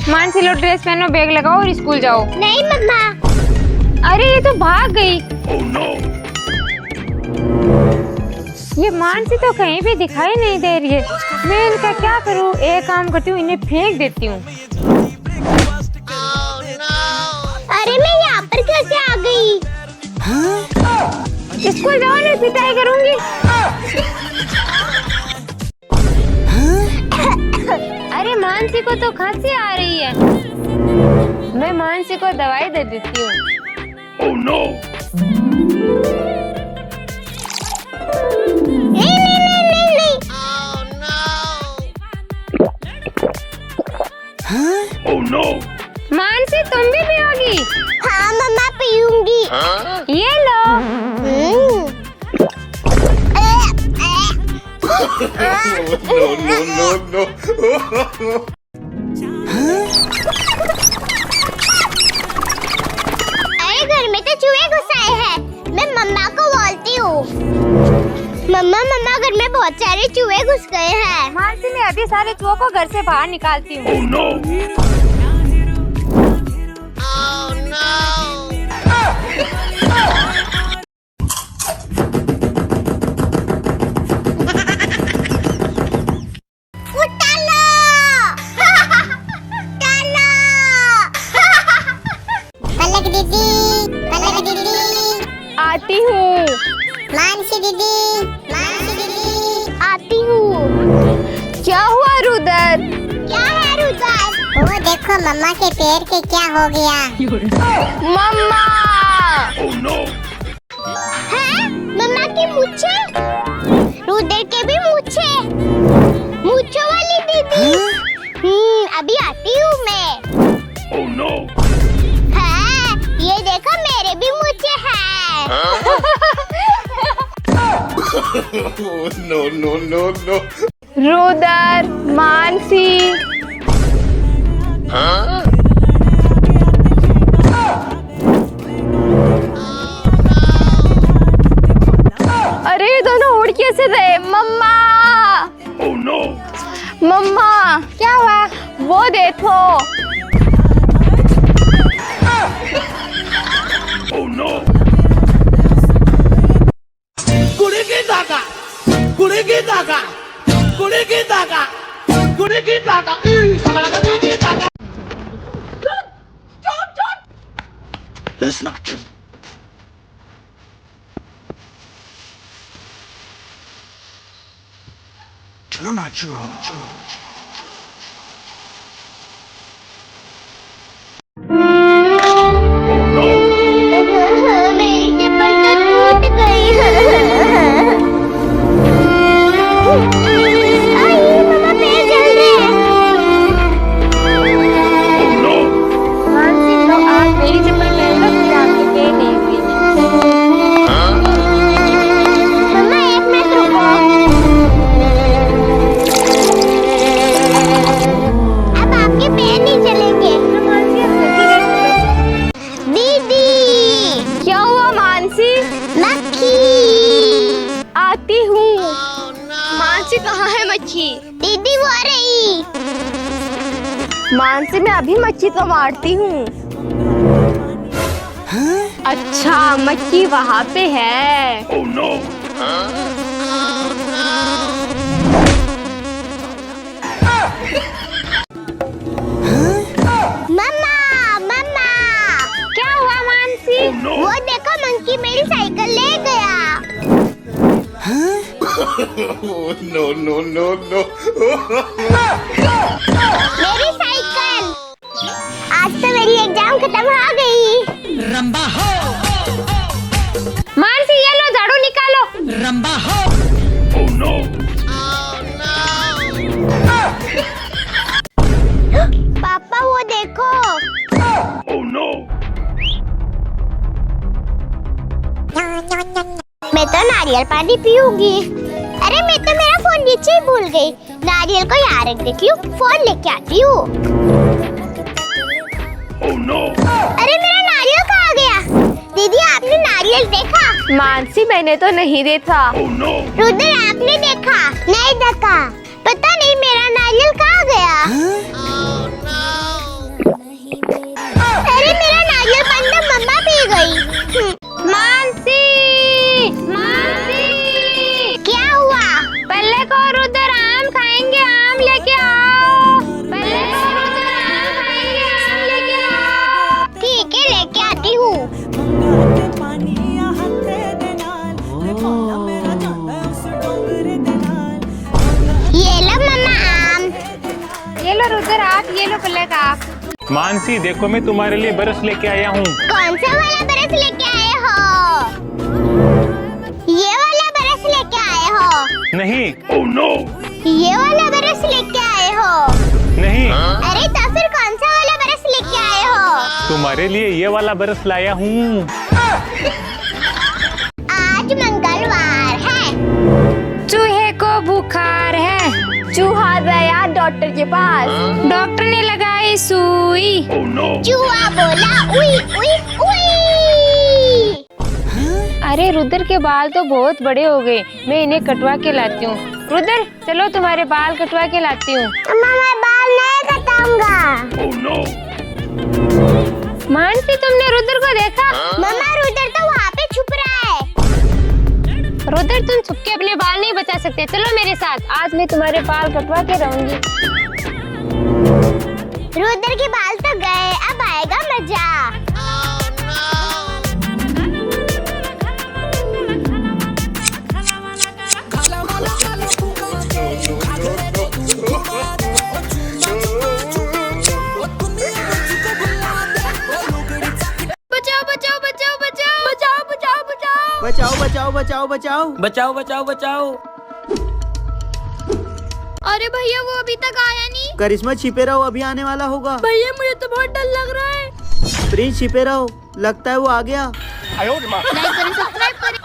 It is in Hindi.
मानसी लो ड्रेस पहनो, बैग लगाओ और स्कूल जाओ। नहीं मम्मा। अरे ये तो भाग गई। ये मानसी तो कहीं भी दिखाई नहीं दे रही है। मैं इनका क्या करूं? एक काम करती हूँ, इन्हें फेंक देती हूँ। अरे मैं यहाँ पर कैसे आ गई? स्कूल जाओ, नहीं पिटाई करूंगी। अरे मानसी को तो खांसी आ रही है। मैं मानसी को दवाई दे देती हूँ। नहीं नहीं नहीं नहीं नहीं। Oh no! मानसी तुम भी पियोगी? हाँ मम्मा पीऊंगी। ये लो। No. अरे घर में तो चूहे घुस आए हैं। मैं मम्मा को बोलती हूँ। मम्मा घर में बहुत सारे चूहे घुस गए हैं। मानसी मैं अभी सारे चूहों को घर से बाहर निकालती हूँ। Oh no! पलक दीदी आती हूँ। मानसी दीदी आती हूँ। क्या हुआ रुदर? क्या है रुदर? वो देखो मम्मा के पैर के क्या हो गया। मम्मा! Oh no! है मम्मा की मूछे, रुदर के भी मूछे, मूछों वाली दीदी। अभी आती हूँ मैं। Oh no! है ये देखो मेरे भी मूछे हैं। No. रुदर, मानसी। अरे ये दोनों उड़ कैसे रहे? मम्मा! Oh no! मम्मा क्या हुआ? वो देखो। Oh no! That's not true. Not true. मेरी चप्पल तो टूट गई। आई मम्मा पैर जल रहे हैं। Oh no! मानसी तो आप मेरी चप्पल पहन लो, फिर आपके पैर नहीं हुए। मम्मा एक मिनट रुको। अब आपके पैर नहीं चलेंगे। दीदी क्या हुआ मानसी? मक्खी। आती हूँ। मानसी कहाँ है मच्छी? दीदी वो आ रही। मानसी मैं अभी मच्छी को मारती हूँ। अच्छा मच्छी वहाँ पे है। Oh no! मम्मा क्या हुआ मानसी? Oh no! वो देखो मंकी मेरी साइकिल ले गया। No. मेरी साइकिल। आज तो मेरी एग्जाम खत्म हो गई। मानसी ये लो झाड़ू निकालो। Oh no! पापा वो देखो। Oh no! मैं तो नारियल पानी पीऊंगी। अरे मैं तो मेरा फोन नीचे ही भूल गई। नारियल को यहाँ रख देती हूँ, फोन लेके आती हूँ। Oh no! अरे मेरा नारियल कहाँ गया? दीदी आपने नारियल देखा? मानसी मैंने तो नहीं देखा। Oh no! रुद्र आपने देखा? नहीं देखा। पता नहीं मेरा नारियल कहाँ गया? अरे मेरा नारियल बंदा मम्मा पी गई। मानसी, मानसी, क्या हुआ? पहले को रुद्र आम खाएंगे, आम लेके आओ। पहले को रुद्र आम खाएंगे, आम लेके आओ। ठीक है लेके आती हूँ। ये लो मम्मा आम। ये लो रुद्र आप, ये लो पहले का आप। मानसी देखो मैं तुम्हारे लिए बरस लेके आया हूँ। कौन सा वाला बरस लेके आए हो? ये वाला बरस लेके आए हो? नहीं Oh no! ये वाला बरस लेके आए हो? नहीं, अरे तो फिर कौन सा वाला बरस लेके आए हो? तुम्हारे लिए ये वाला बरस लाया हूँ। आज मंगलवार है। चूहे को बुखार है, चूहा गया डॉक्टर के पास, डॉक्टर ने लगाई सुई। Oh no! चूहा बोला उई उई उई। अरे रुद्र के बाल तो बहुत बड़े हो गए, मैं इन्हें कटवा के लाती हूँ। रुद्र चलो तुम्हारे बाल कटवा के लाती हूँ। अम्मा मैं बाल नहीं कटाऊंगा। Oh no! मानसी तुमने रुद्र को देखा? मम्मा रुद्र तो वहाँ पे छुप रहा है। रुद्र तुम छुप के अपने बाल नहीं बचा सकते, चलो मेरे साथ, आज मैं तुम्हारे बाल कटवा के रहूंगी। रुद्र के बाल तो गए, अब आएगा मजा। बचाओ बचाओ बचाओ बचाओ बचाओ बचाओ बचाओ। बचाओ बचाओ बचाओ बचाओ बचाओ बचाओ बचाओ। अरे भैया वो अभी तक आया नहीं। करिश्मा छिपे रहो, अभी आने वाला होगा। भैया मुझे तो बहुत डर लग रहा है। प्रिंस छिपे रहो, लगता है वो आ गया। लाइक करें, सब्सक्राइब करें।